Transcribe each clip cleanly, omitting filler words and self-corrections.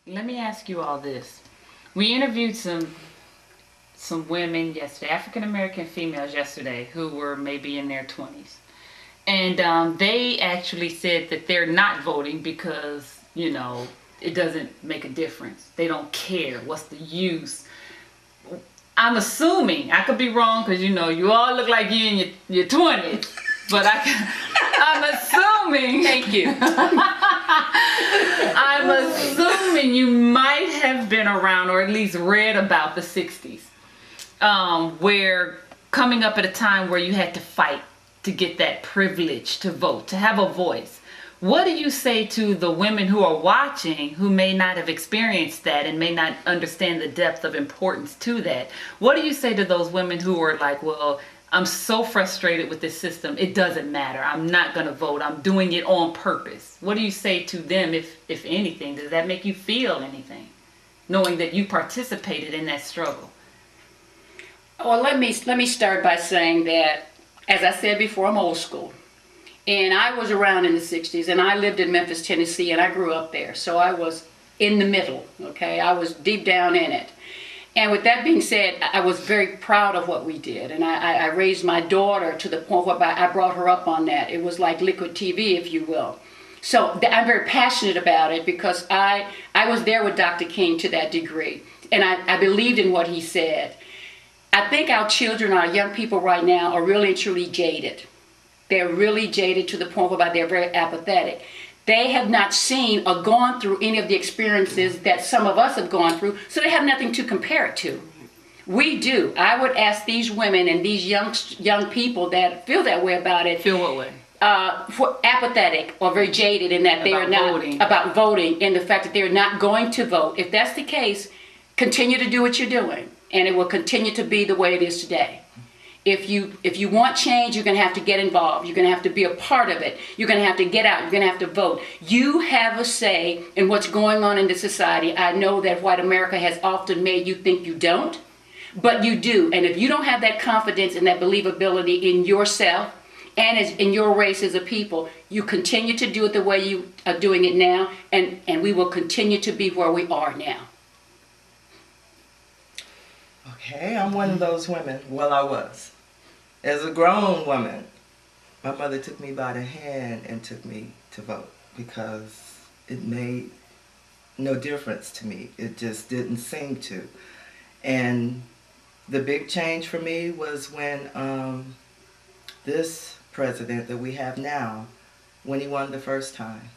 Let me ask you all this. We interviewed some women yesterday, African American females yesterday, who were maybe in their 20s. And they actually said that they're not voting because, it doesn't make a difference. They don't care. What's the use? I'm assuming, I could be wrong because, you all look like you in your 20s. But I'm assuming. Thank you. I'm assuming you might have been around or at least read about the 60s. Where coming up at a time where you had to fight to get that privilege to vote, to have a voice. What do you say to the women who are watching who may not have experienced that and may not understand the depth of importance to that? What do you say to those women who are like, well, I'm so frustrated with this system, it doesn't matter. I'm not going to vote. I'm doing it on purpose. What do you say to them, if anything? Does that make you feel anything, knowing that you participated in that struggle? Well, let me start by saying that, as I said before, I'm old school. And I was around in the 60s, and I lived in Memphis, Tennessee, and I grew up there. So I was in the middle, okay? I was deep down in it. And with that being said, I was very proud of what we did. And I raised my daughter to the point where I brought her up on that. It was like liquid TV, if you will. So I'm very passionate about it because I was there with Dr. King to that degree. And I believed in what he said. I think our children, our young people right now are really and truly jaded. They're really jaded to the point where they're very apathetic. They have not seen or gone through any of the experiences that some of us have gone through, so they have nothing to compare it to. We do. I would ask these women and these young people that feel that way about it. Feel what way? For apathetic or very jaded in that they are not voting. About voting and the fact that they're not going to vote. If that's the case, continue to do what you're doing, and it will continue to be the way it is today. If you want change, you're going to have to get involved. You're going to have to be a part of it. You're going to have to get out. You're going to have to vote. You have a say in what's going on in the society. I know that white America has often made you think you don't, but you do. And if you don't have that confidence and that believability in yourself and in your race as a people, you continue to do it the way you are doing it now, and we will continue to be where we are now. Okay, I'm one of those women. Well, I was. As a grown woman, my mother took me by the hand and took me to vote because it made no difference to me. It just didn't seem to. And the big change for me was when this president that we have now, when he won the first time.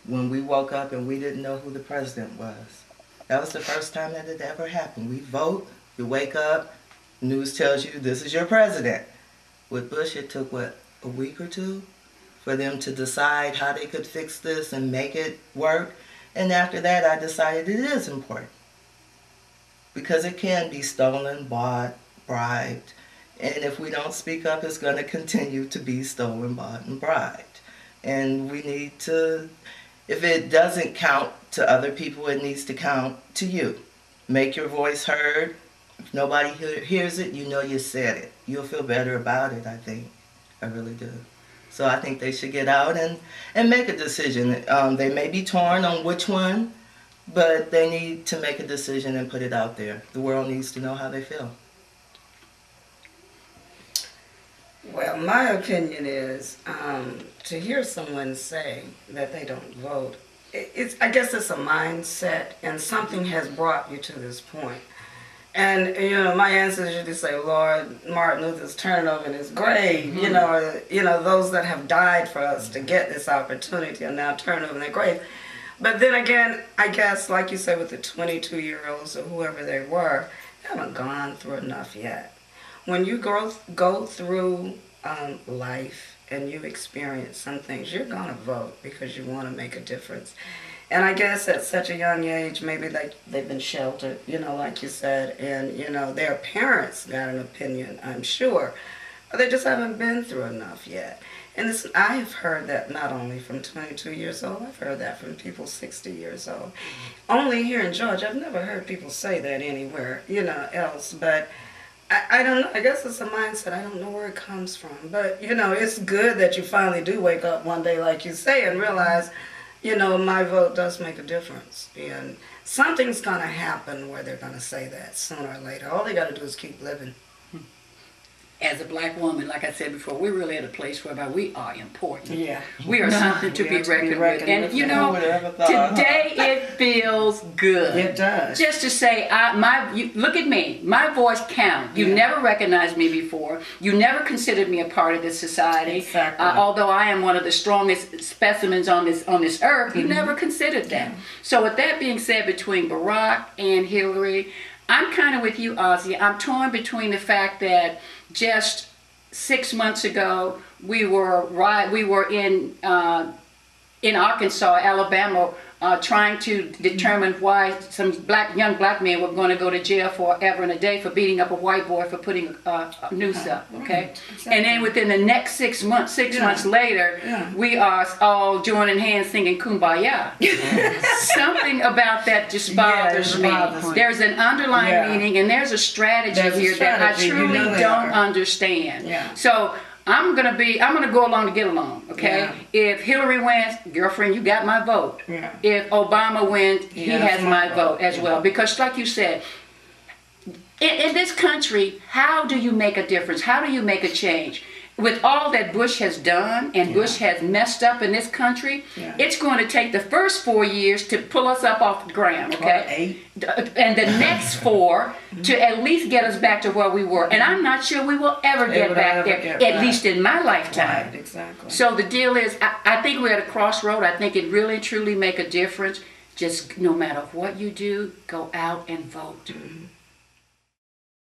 When we woke up and we didn't know who the president was. That was the first time that it ever happened. We vote, you wake up, news tells you this is your president. With Bush, it took, a week or two for them to decide how they could fix this and make it work. And after that, I decided it is important. Because it can be stolen, bought, bribed. And if we don't speak up, it's going to continue to be stolen, bought, and bribed. And we need to, if it doesn't count to other people, it needs to count to you. Make your voice heard. If nobody hears it, you know you said it. You'll feel better about it, I think. I really do. So I think they should get out and make a decision. They may be torn on which one, but they need to make a decision and put it out there. The world needs to know how they feel. Well, my opinion is to hear someone say that they don't vote, I guess it's a mindset, and something has brought you to this point. And, my ancestors used to say, Lord, Martin Luther's turning over in his grave. Mm-hmm. Those that have died for us to get this opportunity are now turning over in their grave. But then again, I guess, like you said, with the 22-year-olds or whoever they were, they haven't gone through enough yet. When you go through life and you experience some things, you're going to vote because you want to make a difference. And I guess at such a young age, maybe they've been sheltered, like you said, and, their parents got an opinion, I'm sure, but they just haven't been through enough yet. And listen, I have heard that not only from 22 years old, I've heard that from people 60 years old. Only here in Georgia, I've never heard people say that anywhere, else, but I don't know. I guess it's a mindset. I don't know where it comes from. But, it's good that you finally do wake up one day, like you say, and realize you know, my vote does make a difference. And something's going to happen where they're going to say that sooner or later. All they got to do is keep living. As a black woman, like I said before, we're really at a place whereby we are important. Yeah. We are something to We be have to be reckoned with. reckoned And with. you Who know, would have ever thought? today it feels good. It does. Just to say, look at me. My voice counts. You Yeah. never recognized me before. You never considered me a part of this society. Exactly. Although I am one of the strongest specimens on this earth, you never considered that. So with that being said, between Barack and Hillary, I'm kind of with you, Ozzy. I'm torn between the fact that just 6 months ago we were in Arkansas, Alabama, trying to determine why some young black men were going to go to jail forever and a day for beating up a white boy for putting a noose up, okay? Exactly. And then within the next 6 months, six Yeah. months later, Yeah. we are all joining hands singing Kumbaya. Something about that just bothers it me. bothers me. There's an underlying Yeah. meaning, and there's a strategy There's a here that I strategy. You truly know they don't are. understand. Yeah. So I'm gonna go along to get along, okay? Yeah. If Hillary wins, girlfriend, you got my vote. Yeah. If Obama wins, he Yeah, has that's my my vote vote. as Yeah. well. Because like you said, in this country, how do you make a difference? How do you make a change? With all that Bush has done and Bush has messed up in this country, Yeah. it's going to take the first 4 years to pull us up off the ground, Or okay? 8. And the next 4 to at least get us back to where we were. And I'm not sure we will ever get will back ever there, get at back. least in my lifetime. Right, exactly. So the deal is, I think we're at a crossroad. I think it really truly make a difference. Just no matter what you do, go out and vote.